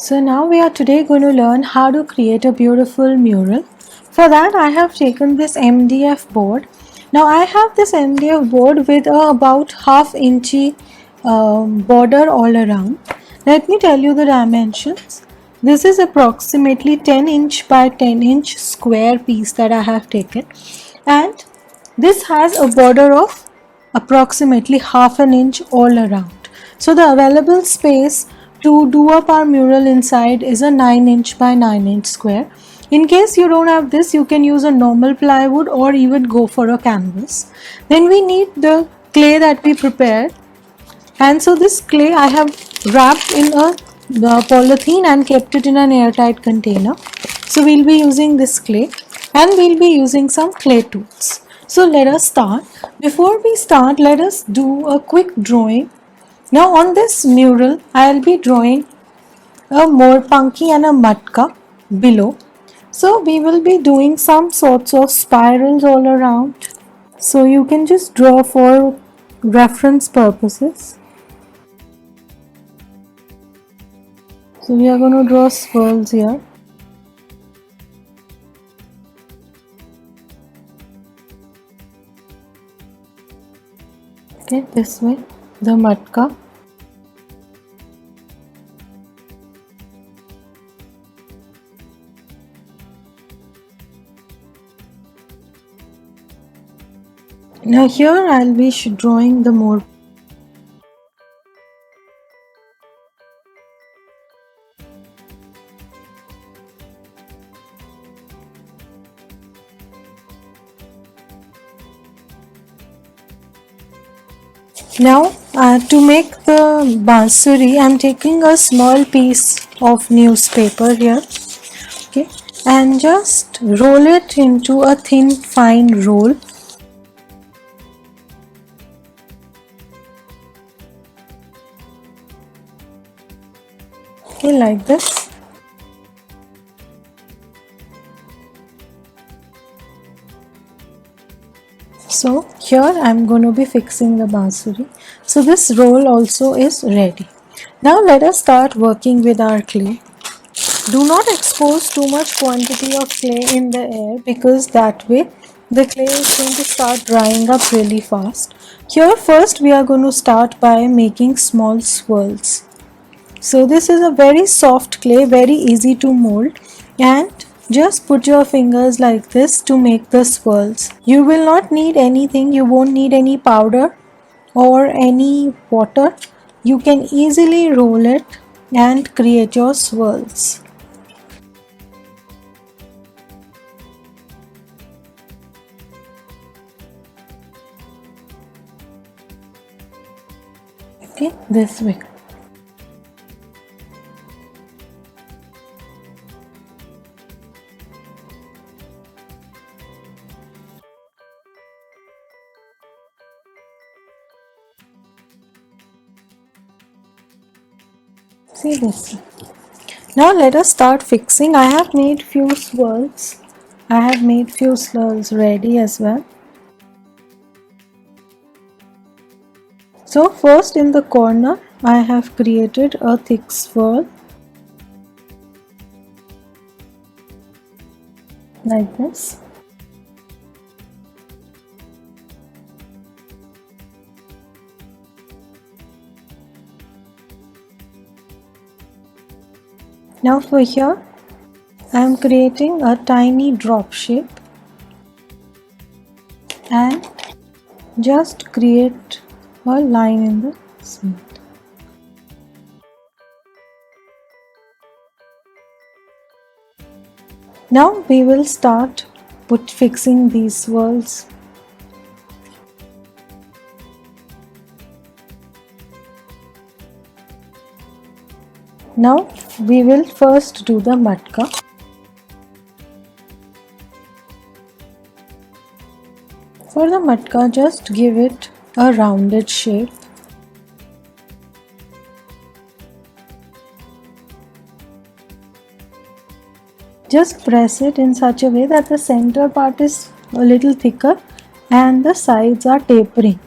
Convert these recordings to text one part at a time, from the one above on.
So now we are today going to learn how to create a beautiful mural. For that I have taken this MDF board. Now I have this MDF board with about half inchy border all around. Let me tell you the dimensions. This is approximately 10 inch by 10 inch square piece that I have taken, and this has a border of approximately half an inch all around. So the available space to do up our mural inside is a 9 inch by 9 inch square. In case you don't have this, you can use a normal plywood or even go for a canvas. Then we need the clay that we prepared, and so this clay I have wrapped in a polythene and kept it in an airtight container. So we'll be using this clay and we'll be using some clay tools. So let us start. Before we start, let us do a quick drawing. Now on this mural I'll be drawing a Mor Pankhi and a matka below. So we will be doing some sorts of spirals all around. So you can just draw for reference purposes. So we are going to draw swirls here. Okay, this way, the matka. Now here I'll be drawing the more. Now to make the bansuri, I'm taking a small piece of newspaper here, okay, and just roll it into a thin fine roll. Okay, like this. So here I'm going to be fixing the bansuri. So this roll also is ready. Now let us start working with our clay. Do not expose too much quantity of clay in the air, because that way the clay is going to start drying up really fast. Here first we are going to start by making small swirls. So this is a very soft clay, very easy to mold, and just put your fingers like this to make the swirls. You will not need anything, you won't need any powder or any water. You can easily roll it and create your swirls. Okay, this way. See this. Now let us start fixing. I have made few swirls. I have made few swirls ready as well. So first in the corner I have created a thick swirl like this. Now for here I am creating a tiny drop shape and just create a line in the center. Now we will start fixing these swirls. Now we will first do the matka. For the matka, just give it a rounded shape. Just press it in such a way that the center part is a little thicker and the sides are tapering.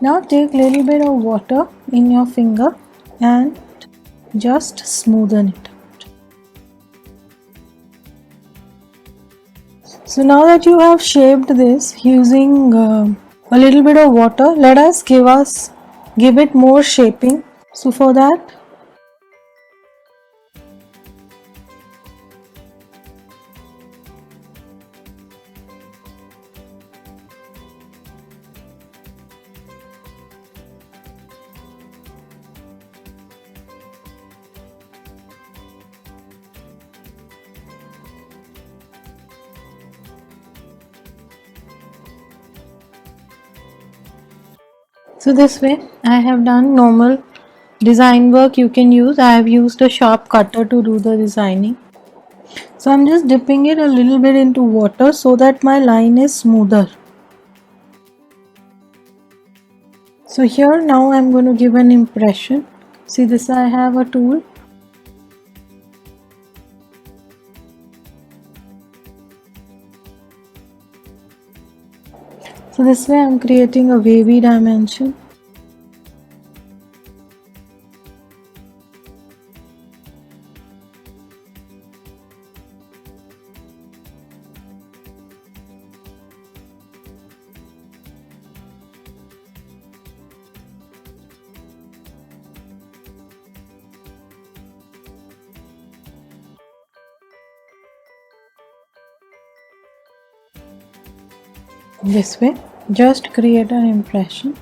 Now take little bit of water in your finger and just smoothen it. So now that you have shaped this using a little bit of water, let us give it more shaping. So for that, so this way I have done normal design work you can use. I have used a sharp cutter to do the designing. So I'm just dipping it a little bit into water so that my line is smoother. So here now I'm going to give an impression. See this, I have a tool. So this way I'm creating a wavy dimension. This way, just create an impression.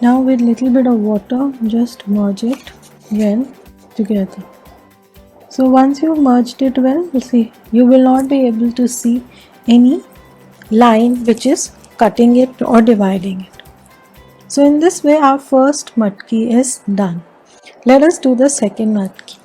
Now with little bit of water, just merge it well together. So once you've merged it well, you will not be able to see any line which is cutting it or dividing it. So in this way our first matki is done. Let us do the second matki.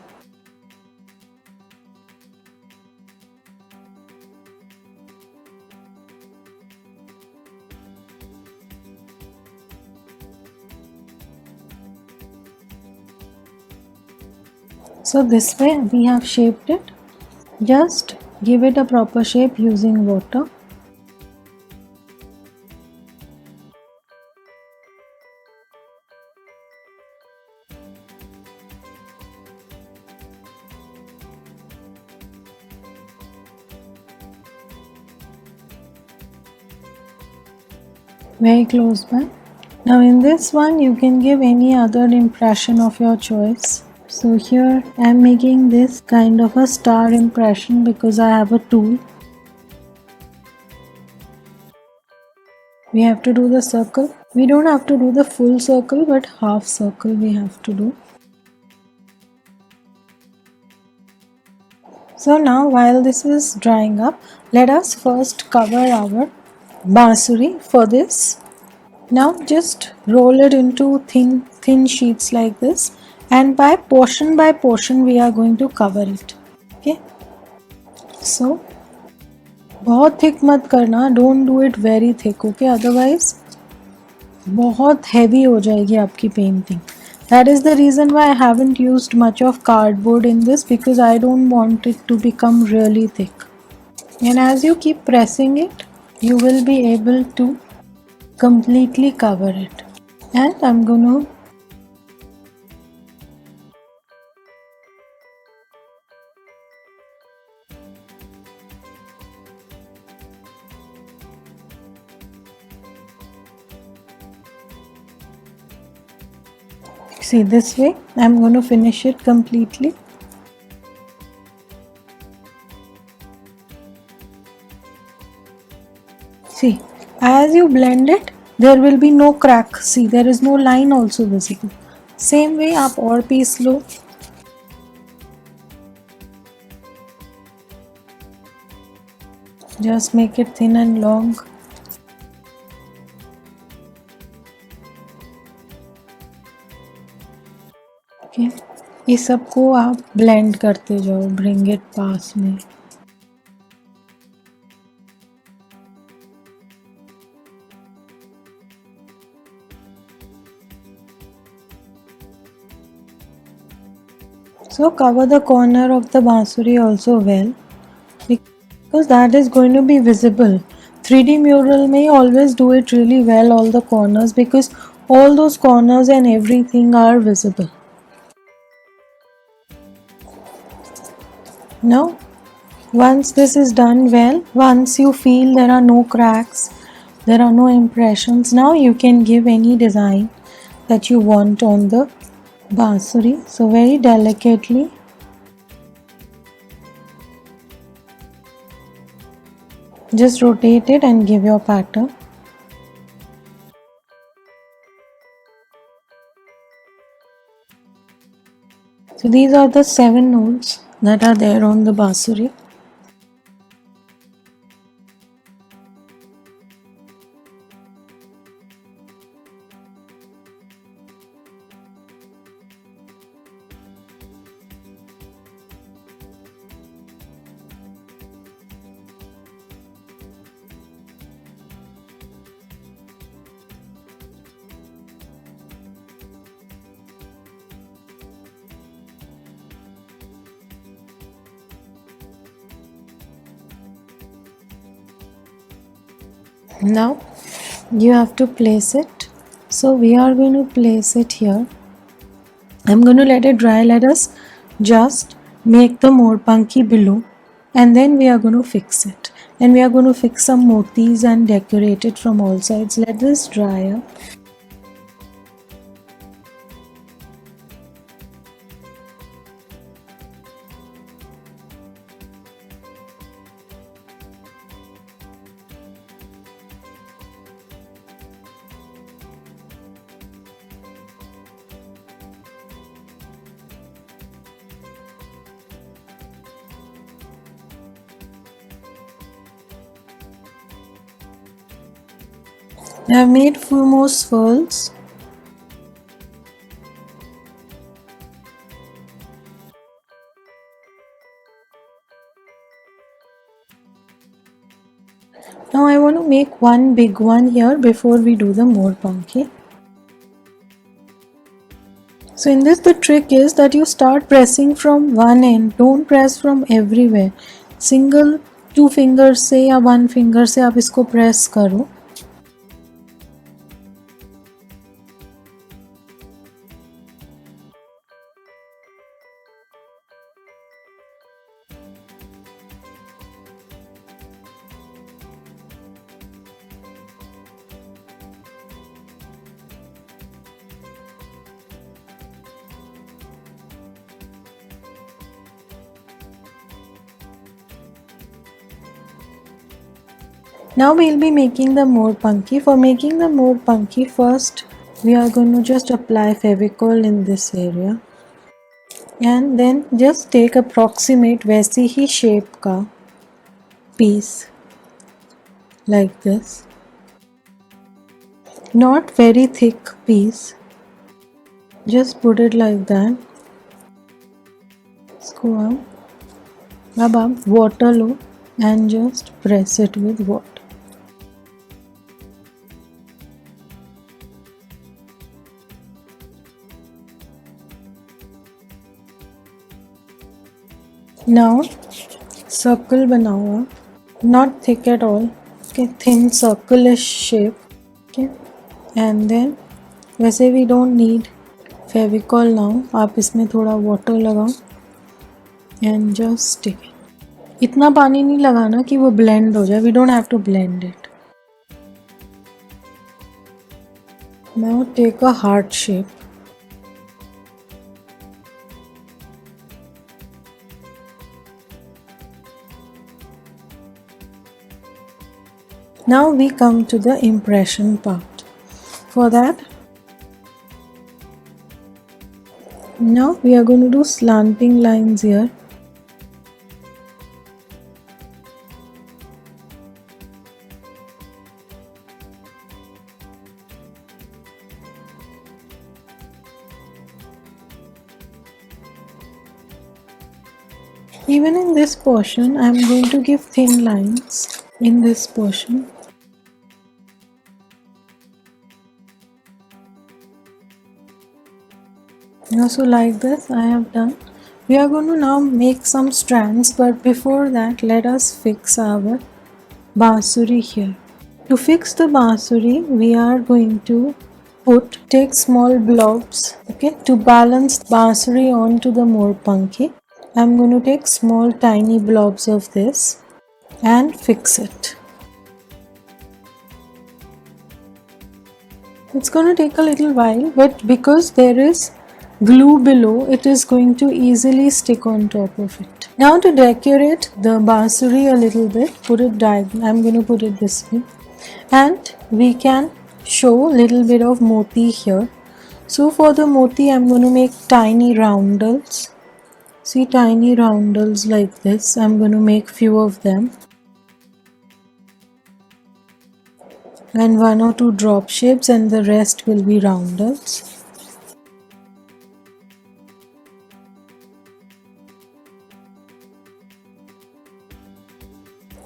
So this way we have shaped it. Just give it a proper shape using water. Very close by. Now in this one you can give any other impression of your choice. So here I am making this kind of a star impression because I have a tool. We have to do the circle. We don't have to do the full circle, but half circle we have to do. So now while this is drying up, let us first cover our bansuri for this. Now just roll it into thin sheets like this, and by portion we are going to cover it. Okay, so बहुत thick मत करना, don't do it very thick. Okay, otherwise बहुत heavy हो जाएगी आपकी painting. That is the reason why I haven't used much of cardboard in this, because I don't want it to become really thick. And as you keep pressing it, you will be able to completely cover it. And I'm going to see this way. I'm going to finish it completely. See, as you blend it, there will be no crack. See, there is no line also visible. Same way आप और piece लो. Just make it thin and long. Okay, ये सबको आप blend करते जाओ. Bring it पास में. So cover the corner of the bansuri also well, because that is going to be visible. 3D mural may always do it really well, all the corners, because all those corners and everything are visible. Now, once this is done well, once you feel there are no cracks, there are no impressions, now you can give any design that you want on the bansuri. So very delicately just rotate it and give your pattern. So these are the 7 notes that are there on the bansuri. Now you have to place it. So we are going to place it here. I'm going to let it dry. Let us just make the Mor Pankhi below, and then we are going to fix it. And we are going to fix some motis and decorate it from all sides. Let this dry up. I have made few more swirls. Now I want to make one big one here before we do the Mor Pankhi. So in this the trick is that you start pressing from one end, don't press from everywhere. Single 2 fingers से या 1 finger से आप इसको press करो. Now we'll be making the Mor Pankhi. For making the Mor Pankhi, first we are going to just apply Fevicol in this area. And then just take approximate वैसी ही shape का piece like this. Not very thick piece. Just put it like that. इसको अब आप water low and just press it with water. Now circle बनाओ, not thick at all, okay, thin circle-ish shape, okay, and then वैसे we don't need Fevicol now, आप इसमें थोड़ा water लगाओ and just stick it. इतना पानी नहीं लगाना कि वो blend हो जाए, we don't have to blend it. Now take a heart shape. Now we come to the impression part. For that, now we are going to do slanting lines here. Even in this portion, I am going to give thin lines in this portion. So like this I have done. We are going to now make some strands, but before that let us fix our bansuri here. To fix the bansuri, we are going to take small blobs, okay, to balance bansuri onto the Mor Pankhi. I'm going to take small tiny blobs of this and fix it. It's going to take a little while, but because there is glue below, it is going to easily stick on top of it. Now to decorate the bansuri a little bit, put it diagonal. I'm going to put it this way, and we can show a little bit of moti here. So for the moti, I'm going to make tiny roundels. See, tiny roundels like this. I'm going to make few of them, and one or two drop shapes, and the rest will be roundels.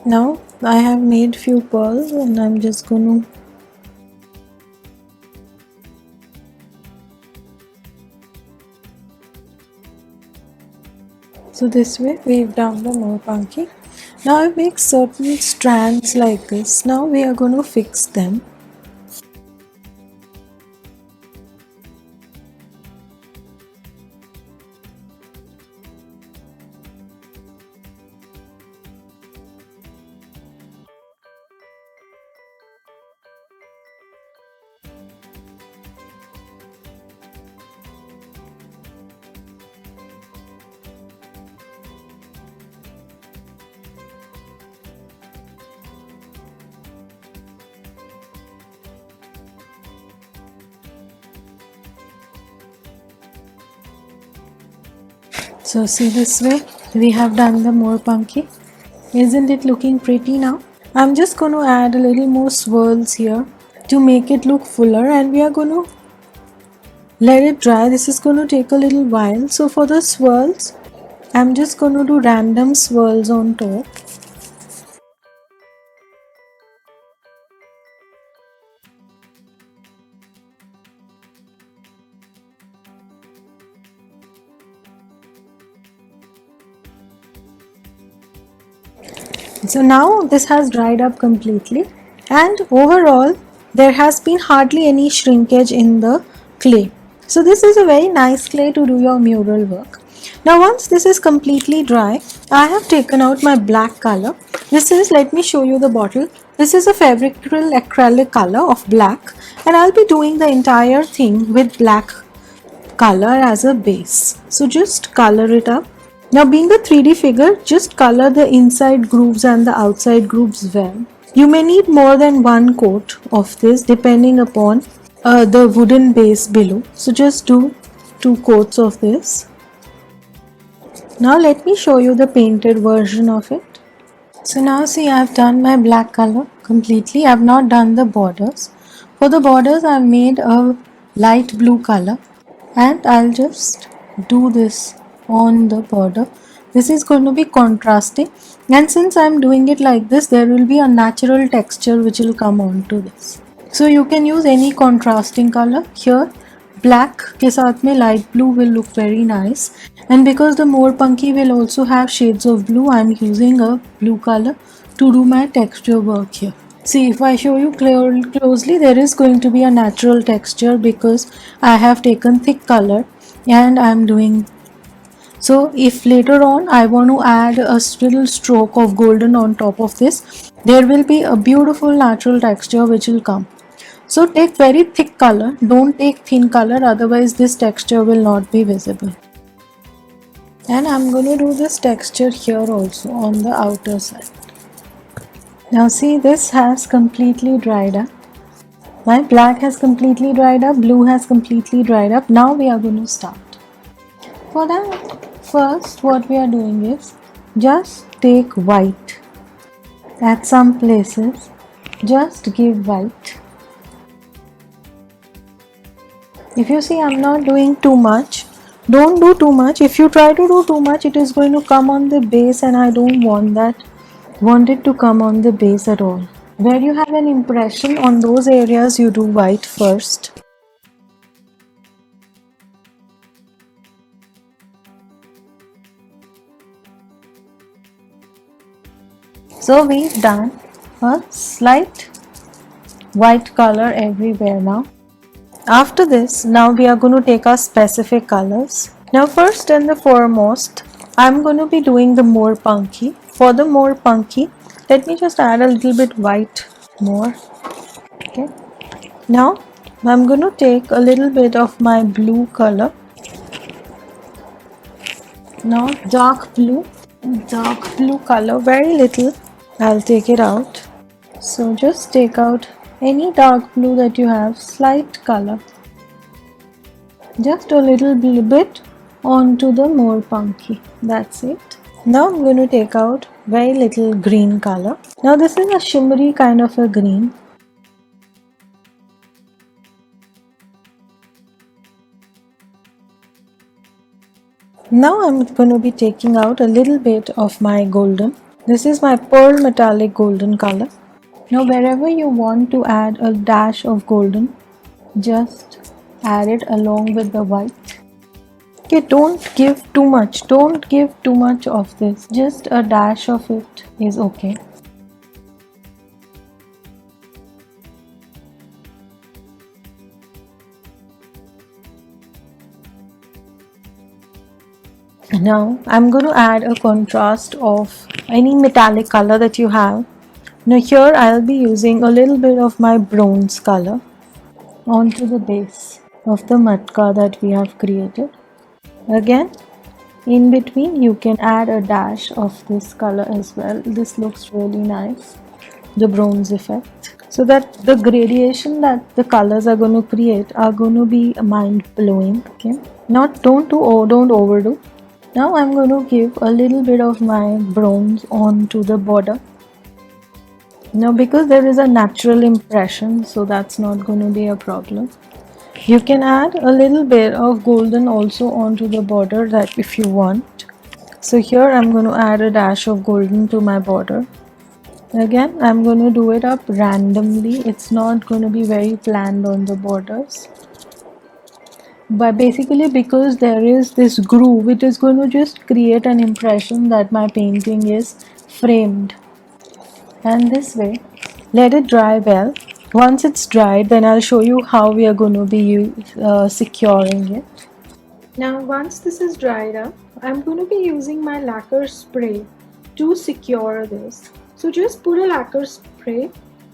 Now I have made few pearls, and I'm just going to so this way we've done the Mor Pankhi. Now I make certain strands like this. Now we are going to fix them. So see, this way we have done the Mor Pankhi. Isn't it looking pretty now? I'm just going to add a little more swirls here to make it look fuller, and we are going to let it dry. This is going to take a little while. So for the swirls, I'm just going to do random swirls on top. So now this has dried up completely, and overall there has been hardly any shrinkage in the clay. So this is a very nice clay to do your mural work. Now once this is completely dry, I have taken out my black color. This is, let me show you the bottle. This is a fabrical acrylic color of black, and I'll be doing the entire thing with black color as a base. So just color it up. Now being a 3D figure, just color the inside grooves and the outside grooves well. You may need more than one coat of this depending upon the wooden base below. So just do 2 coats of this. Now let me show you the painted version of it. So now see, I have done my black color completely. I have not done the borders. For the borders I have made a light blue color, and I'll just do this on the border. This is going to be contrasting, and since I'm doing it like this, there will be a natural texture which will come onto this. So you can use any contrasting color here. Black के साथ में light blue will look very nice, and because the Mor Pankhi will also have shades of blue, I'm using a blue color to do my texture work here. See, if I show you closely, there is going to be a natural texture because I have taken thick color and I'm doing. So if later on I want to add a little stroke of golden on top of this, there will be a beautiful natural texture which will come. So take very thick color, don't take thin color, otherwise this texture will not be visible. And I'm going to do this texture here also on the outer side. Now see, this has completely dried up. My black has completely dried up, blue has completely dried up. Now we are going to start. For that, first what we are doing is just take white. At some places, just give white. If you see I'm not doing too much, don't do too much. If you try to do too much, it is going to come on the base, and I don't want it to come on the base at all. Where you have an impression, on those areas you do white first. So we've done a slight white color everywhere now. After this, now we are going to take our specific colors. Now first and the foremost, I'm going to be doing the Mor Pankhi. For the Mor Pankhi, let me just add a little bit white more. Okay. Now I'm going to take a little bit of my blue color. Now dark blue color, very little. I'll take it out. So just take out any dark blue that you have, slight color. Just a little bit onto the Mor Pankhi. That's it. Now I'm going to take out very little green color. Now this is a shimmery kind of a green. Now I'm going to be taking out a little bit of my golden. This is my pearl metallic golden color. Now wherever you want to add a dash of golden, just add it along with the white. Okay, don't give too much. Don't give too much of this. Just a dash of it is okay. Now I'm going to add a contrast of any metallic color that you have. Now here I'll be using a little bit of my bronze color onto the base of the matka that we have created. Again, in between you can add a dash of this color as well. This looks really nice, the bronze effect. So that the gradation that the colors are going to create are going to be mind-blowing. Okay, don't overdo. Now I'm going to give a little bit of my bronze onto the border. Now because there is a natural impression, so that's not going to be a problem. You can add a little bit of golden also onto the border that if you want. So here I'm going to add a dash of golden to my border. Again, I'm going to do it up randomly. It's not going to be very planned on the borders. But basically because there is this groove, it is going to just create an impression that my painting is framed. And this way, let it dry well. Once it's dried, then I'll show you how we are going to be securing it. Now once this is dried up, I'm going to be using my lacquer spray to secure this. So just put a lacquer spray,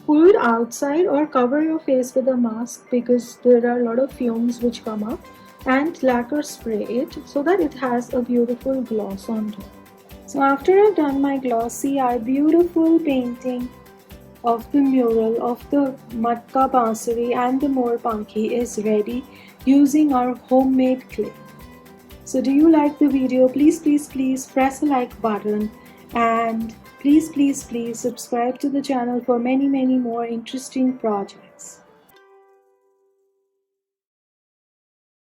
pull it outside or cover your face with a mask because there are a lot of fumes which come up, and lacquer spray it so that it has a beautiful gloss on it. So after I've done my glossy, our beautiful painting of the mural of the Matka Bansuri and the Mor Pankhi is ready using our homemade clay. So do you like the video? Please press the like button, and please subscribe to the channel for many more interesting projects.